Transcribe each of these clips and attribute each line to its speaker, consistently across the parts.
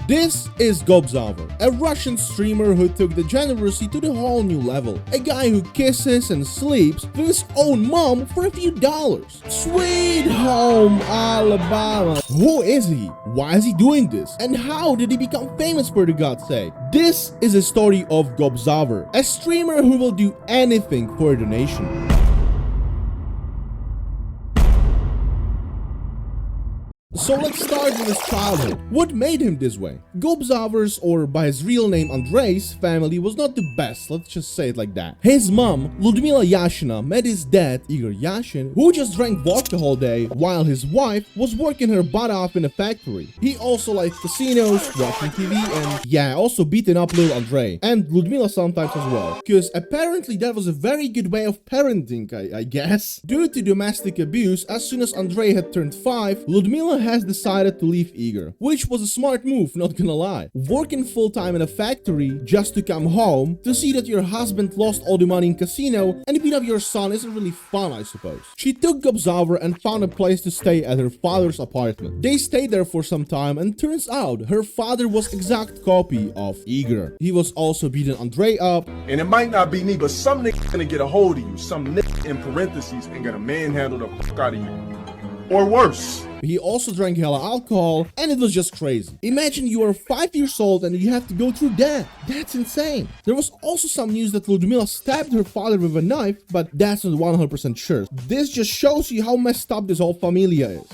Speaker 1: This is Gobzover, a Russian streamer who took degeneracy to the whole new level. A guy who kisses and sleeps with his own mom for a few dollars. Sweet home Alabama. Who is he? Why is he doing this? And how did he become famous, for the God's sake? This is a story of Gobzover, a streamer who will do anything for a donation. So let's start with his childhood. What made him this way? Gobzover's, or by his real name Andrei's, family was not the best, let's just say it like that. His mom, Ludmila Yashina, met his dad, Igor Yashin, who just drank vodka all day, while his wife was working her butt off in a factory. He also liked casinos, watching TV, and yeah, also beating up little Andrei. And Ludmila sometimes as well. Because apparently that was a very good way of parenting, I guess. Due to domestic abuse, as soon as Andrei had turned 5, Ludmila has decided to leave Igor, which was a smart move, not gonna lie. Working full-time in a factory just to come home to see that your husband lost all the money in casino and beat up your son isn't really fun, I suppose. She took Gobzover and found a place to stay at her father's apartment. They stayed there for some time, and turns out her father was exact copy of Igor. He was also beating Andrei up.
Speaker 2: And it might not be me, but some nigga gonna get a hold of you. Some nigga in parentheses ain't gonna manhandle the fuck out of you. Or worse.
Speaker 1: He also drank hella alcohol, and it was just crazy. Imagine you are 5 years old and you have to go through that. That's insane. There was also some news that Ludmila stabbed her father with a knife, but that's not 100% sure. This just shows you how messed up this whole familia is.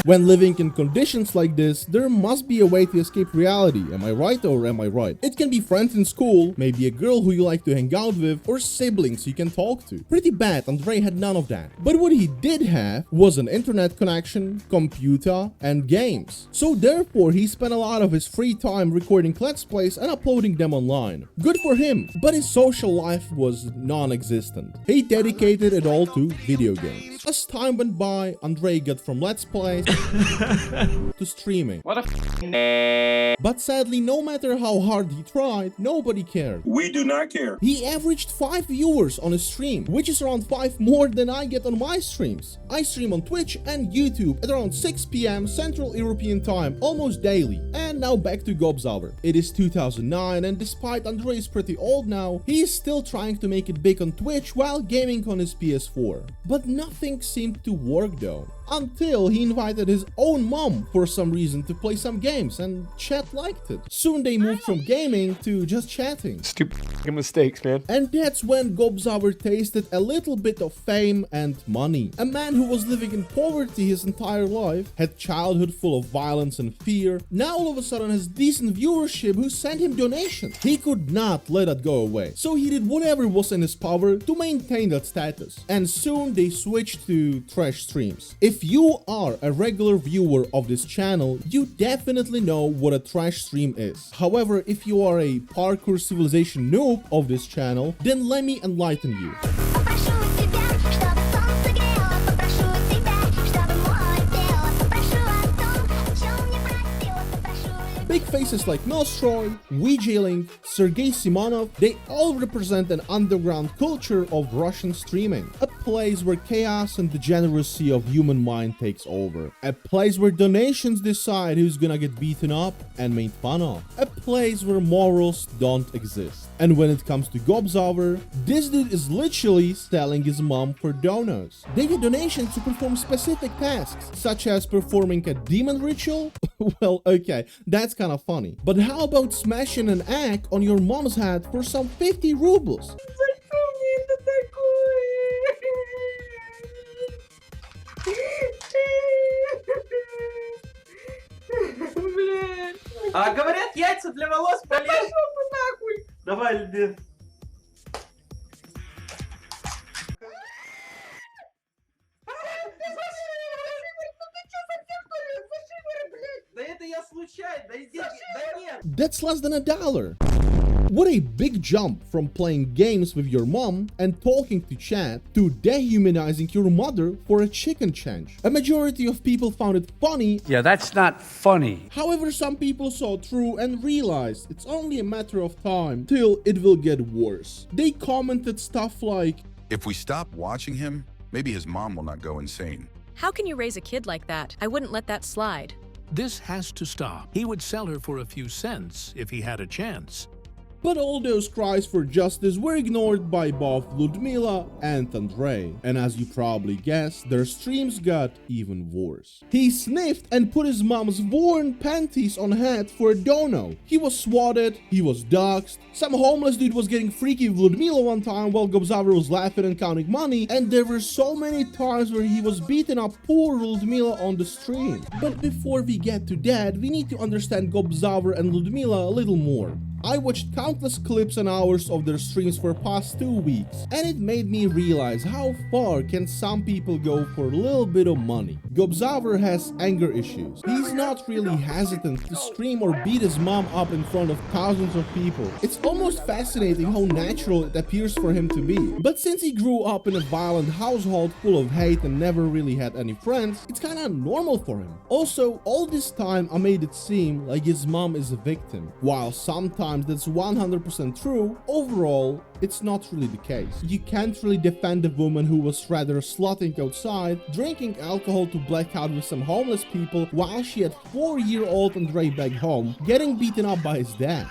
Speaker 1: When living in conditions like this, there must be a way to escape reality. Am I right or am I right? It can be friends in school, maybe a girl who you like to hang out with, or siblings you can talk to. Pretty bad, Andrei had none of that. But what he did have was an internet connection, computer, and games. So therefore, he spent a lot of his free time recording Let's Plays and uploading them online. Good for him, but his social life was non-existent. He dedicated it all to video games. As time went by, Andrei got from Let's Plays to streaming.
Speaker 3: What a
Speaker 1: But sadly, no matter how hard he tried, nobody cared.
Speaker 2: We do not care.
Speaker 1: He averaged 5 viewers on his stream, which is around 5 more than I get on my streams. I stream on Twitch and YouTube at around 6 PM Central European Time almost daily. And now back to Gobzover. It is 2009, and despite Andrei is pretty old now, he is still trying to make it big on Twitch while gaming on his PS4. But nothing seemed to work though. Until he invited his own mom for some reason to play some games, and chat liked it. Soon they moved from gaming to just chatting.
Speaker 3: stupid mistakes, man.
Speaker 1: And that's when Gobzover tasted a little bit of fame and money. A man who was living in poverty his entire life, had childhood full of violence and fear, now all of a sudden has decent viewership who sent him donations. He could not let that go away. So he did whatever was in his power to maintain that status. And soon they switched to trash streams. If you are a regular viewer of this channel, you definitely know what a trash stream is. However, if you are a parkour civilization noob of this channel, then let me enlighten you. Big faces like Nostroy, Ouija, Sergei Simonov, they all represent an underground culture of Russian streaming. A place where chaos and degeneracy of human mind takes over. A place where donations decide who's gonna get beaten up and made fun of. A place where morals don't exist. And when it comes to Gobzover, this dude is literally selling his mom for donors. They get donations to perform specific tasks, such as performing a demon ritual. Well, okay, that's kind of funny. But how about smashing an egg on your mom's head for some 50 rubles?
Speaker 4: А говорят, яйца для волос полезны. Пошел ты нахуй. Давай, Альбин. Да это я случайно, да иди, да нет.
Speaker 1: That's less than $1. What a big jump from playing games with your mom and talking to chat to dehumanizing your mother for a chicken change. A majority of people found it funny.
Speaker 5: Yeah, that's not funny.
Speaker 1: However, some people saw through and realized it's only a matter of time till it will get worse. They commented stuff like,
Speaker 6: "If we stop watching him, maybe his mom will not go insane."
Speaker 7: How can you raise a kid like that? I wouldn't let that slide.
Speaker 6: This has to stop. He would sell her for a few cents if he had a chance.
Speaker 1: But all those cries for justice were ignored by both Ludmila and Andrei, and as you probably guessed, their streams got even worse. He sniffed and put his mom's worn panties on head for a dono. He was swatted, he was doxxed, some homeless dude was getting freaky with Ludmila one time while Gobzaver was laughing and counting money, and there were so many times where he was beating up poor Ludmila on the stream. But before we get to that, we need to understand Gobzaver and Ludmila a little more. I watched countless clips and hours of their streams for past 2 weeks, and it made me realize how far can some people go for a little bit of money. Gobzaver has anger issues. He's not really hesitant to scream or beat his mom up in front of thousands of people. It's almost fascinating how natural it appears for him to be. But since he grew up in a violent household full of hate and never really had any friends, it's kinda normal for him. Also, all this time I made it seem like his mom is a victim. While sometimes that's 100% true, overall, it's not really the case. You can't really defend a woman who was rather slutting outside, drinking alcohol to black out with some homeless people while she had 4-year-old Andrei back home, getting beaten up by his dad.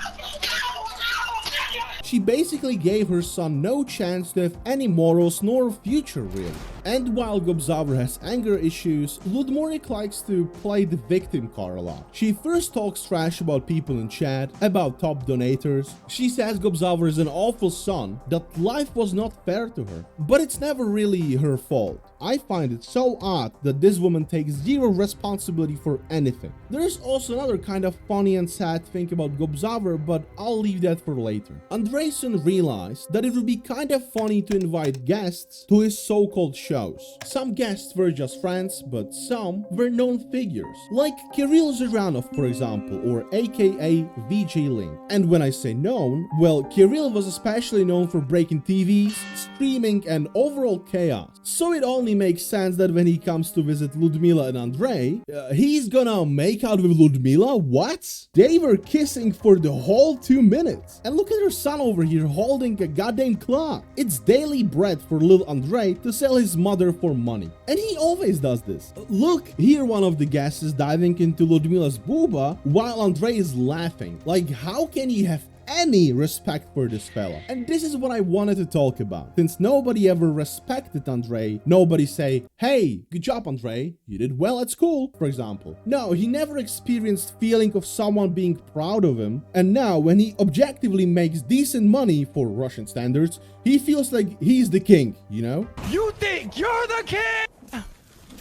Speaker 1: She basically gave her son no chance to have any morals nor future really. And while Gobzaver has anger issues, Ludmorik likes to play the victim card a lot. She first talks trash about people in chat, about top donators. She says Gobzaver is an awful son, that life was not fair to her. But it's never really her fault. I find it so odd that this woman takes zero responsibility for anything. There is also another kind of funny and sad thing about Gobzaver, but I'll leave that for later. Andrei soon realized that it would be kind of funny to invite guests to his so-called shows. Some guests were just friends, but some were known figures, like Kirill Zhiranov, for example, or aka VJ Link. And when I say known, well, Kirill was especially known for breaking TVs, streaming, and overall chaos. So it only makes sense that when he comes to visit Ludmila and Andrei, he's gonna make out with Ludmila? What? They were kissing for the whole 2 minutes. And look at her son over here holding a goddamn clock. It's daily bread for little Andrei to sell his mother for money. And he always does this. Look, here one of the guests is diving into Ludmila's booba while Andrei is laughing. Like, how can he have any respect for this fella? And this is what I wanted to talk about. Since nobody ever respected Andrei, nobody say, hey, good job Andrei, you did well at school, for example. No, he never experienced feeling of someone being proud of him, and now when he objectively makes decent money for Russian standards, he feels like he's the king, you know?
Speaker 3: You think you're the king?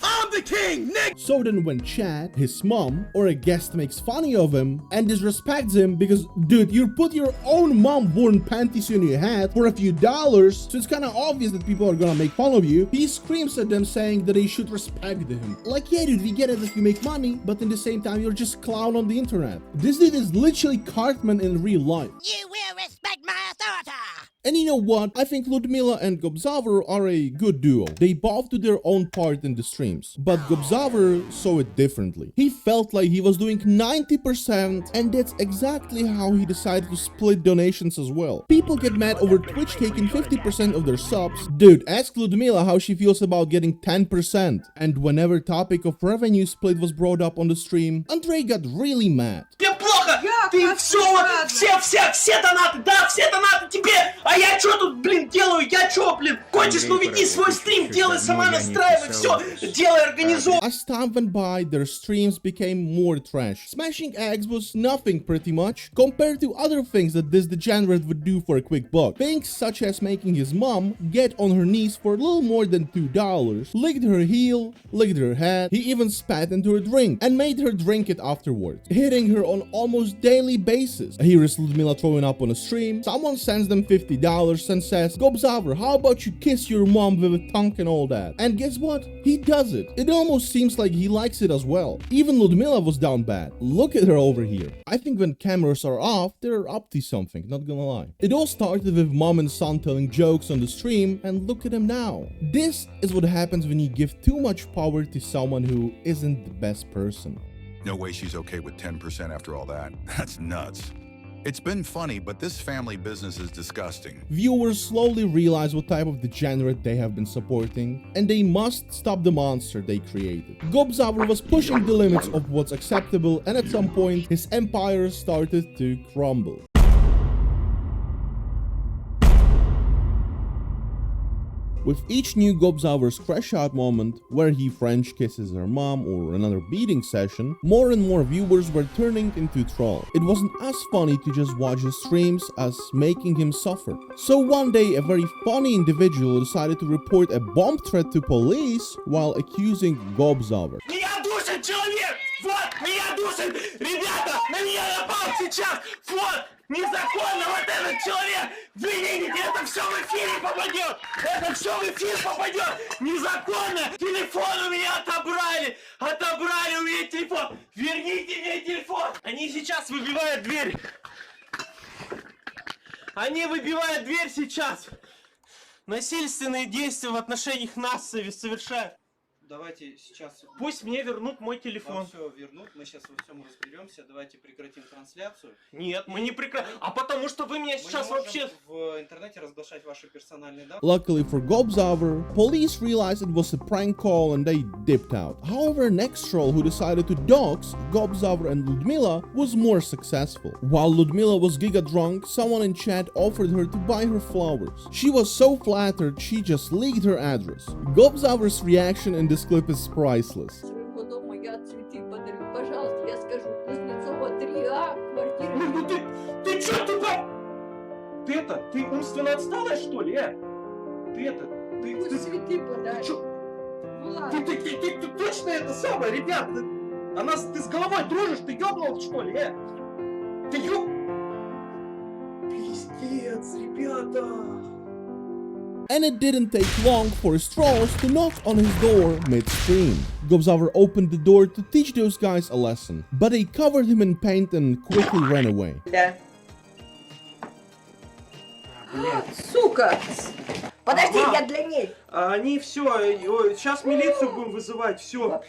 Speaker 7: I'm the king, Nick!
Speaker 1: So then when Chad, his mom, or a guest makes funny of him and disrespects him because, dude, you put your own mom-worn panties in your head for a few dollars, so it's kind of obvious that people are gonna make fun of you, he screams at them saying that they should respect him. Like, yeah, dude, we get it that you make money, but in the same time, you're just clown on the internet. This dude is literally Cartman in real life.
Speaker 8: You will respect my authority!
Speaker 1: And you know what? I think Ludmila and Gobzaver are a good duo. They both do their own part in the streams. But Gobzaver saw it differently. He felt like he was doing 90%, and that's exactly how he decided to split donations as well. People get mad over Twitch taking 50% of their subs. Dude, ask Ludmila how she feels about getting 10%. And whenever topic of revenue split was brought up on the stream, Andrei got really mad.
Speaker 4: Тебе плохо! Ты все вот, все донаты, да, все донаты тебе! А я что тут, блин, делаю? Я что, блин? Хочешь, ну веди свой стрим, делай сама, настраивай, все, делай, организуй.
Speaker 1: As time went by, their streams became more trash. Smashing eggs was nothing pretty much, compared to other things that this degenerate would do for a quick buck. Things such as making his mom get on her knees for a little more than $2, licked her heel, licked her head, he even spat into her drink, and made her drink it afterwards, hitting her on almost daily basis. Here is Ludmila throwing up on a stream, someone sends them $50 and says, Gobzaver, how about you kiss your mom with a tongue and all that? And guess what? He does it. It almost seems like he likes it as well. Even Ludmila was down bad. Look at her over here. I think when cameras are off, they're up to something, not gonna lie. It all started with mom and son telling jokes on the stream, and look at them now. This is what happens when you give too much power to someone who isn't the best person.
Speaker 7: No way she's okay with 10% after all that. That's nuts.
Speaker 9: It's been funny, but this family business is disgusting.
Speaker 1: Viewers slowly realize what type of degenerate they have been supporting, and they must stop the monster they created. Gobzauer was pushing the limits of what's acceptable, and at some point, his empire started to crumble. With each new Gobzauer's crash out moment, where he French kisses her mom or another beating session, more and more viewers were turning into trolls. It wasn't as funny to just watch his streams as making him suffer. So one day, a very funny individual decided to report a bomb threat to police while accusing Gobzauer.
Speaker 4: Меня душит человек! Вот! Меня душит! Ребята! На меня напал сейчас! Вот! Незаконно вот этот человек! Вы видите, это все в эфире попадет! Это все в эфир попадет! Незаконно! Телефон у меня отобрали! Отобрали у меня телефон! Верните мне телефон! Они сейчас выбивают дверь! Они выбивают дверь сейчас! Насильственные действия в отношениях нас совершают!
Speaker 10: Давайте сейчас...
Speaker 4: Пусть мне вернут мой телефон.
Speaker 10: Вам все вернут, мы сейчас во всем разберемся. Давайте прекратим трансляцию.
Speaker 4: Нет, мы не прекратим. А потому что вы меня сейчас вообще...
Speaker 10: в интернете разглашать ваши персональные данные.
Speaker 1: Luckily for Gobzauer, police realized it was a prank call and they dipped out. However, next troll who decided to dox Gobzauer and Ludmila was more successful. While Ludmila was giga drunk, someone in chat offered her to buy her flowers. She was so flattered, she just leaked her address. Gobzauer's reaction in this clip is priceless.
Speaker 4: Ну ты чё тупо? Ты умственно отсталая, что ли, Ты точно это самое, ребят? Ты с головой дружишь, ты ёбнул, что ли, Ты Пиздец, ребята!
Speaker 1: And it didn't take long for his trolls to knock on his door mid-stream. Gobzauer opened the door to teach those guys a lesson, but they covered him in paint and quickly ran away.
Speaker 11: Сука! Подожди, я для ней.
Speaker 4: Они все, сейчас милицию будем вызывать, все.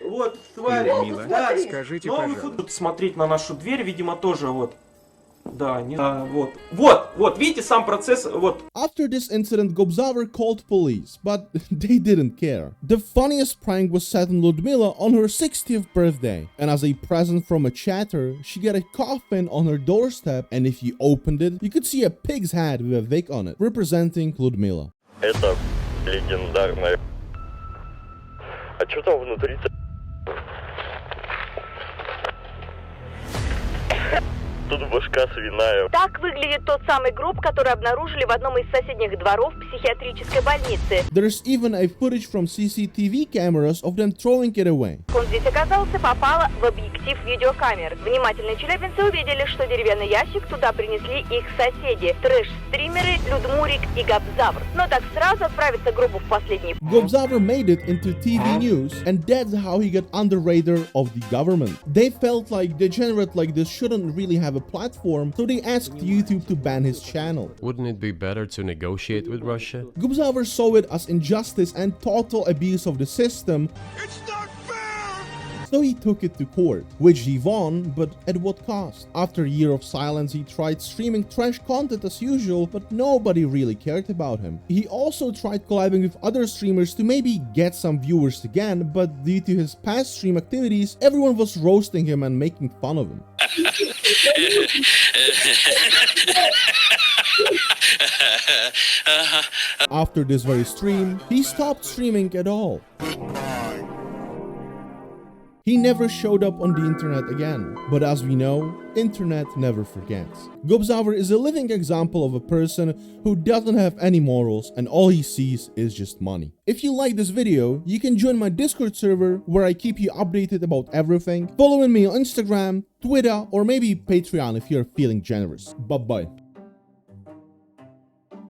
Speaker 4: Вот, твари.
Speaker 11: Да,
Speaker 4: скажите, пожалуйста. Смотреть на нашу дверь, видимо, тоже вот. Да, не... Вот, видите, сам процесс, вот.
Speaker 1: After this incident, Gobzauer called police, but they didn't care. The funniest prank was set on Ludmila on her 60th birthday, and as a present from a chatter, she got a coffin on her doorstep, and if you opened it, you could see a pig's head with a wig on it, representing Ludmila.
Speaker 12: Это легендарная. А что там внутри-то? Тут башка свиная.
Speaker 13: Так выглядит тот самый гроб, который обнаружили в одном из соседних дворов психиатрической больницы.
Speaker 1: There's even a footage from CCTV cameras of them throwing it away.
Speaker 13: Он здесь оказался, попало в объектив видеокамер. Внимательные челябинцы увидели, что деревянный ящик туда принесли их соседи. Трэш-стримеры Людмурик и Gobzauer. Но так сразу отправиться к гробу в последний...
Speaker 1: Gobzauer made it into TV news, and that's how he got under radar of the government. They felt like Degenerate like this shouldn't really have a platform, so they asked YouTube to ban his channel.
Speaker 14: Wouldn't it be better to negotiate with Russia?
Speaker 1: Gobzauer saw it as injustice and total abuse of the system.
Speaker 7: It's not fair!
Speaker 1: So he took it to court, which he won, but at what cost? After a year of silence, he tried streaming trash content as usual, but nobody really cared about him. He also tried collabing with other streamers to maybe get some viewers again, but due to his past stream activities, everyone was roasting him and making fun of him. After this very stream, he stopped streaming at all. He never showed up on the internet again, but as we know, internet never forgets. Gobzauer is a living example of a person who doesn't have any morals and all he sees is just money. If you like this video, you can join my Discord server where I keep you updated about everything. Follow me on Instagram, Twitter, or maybe Patreon if you're feeling generous. Bye bye.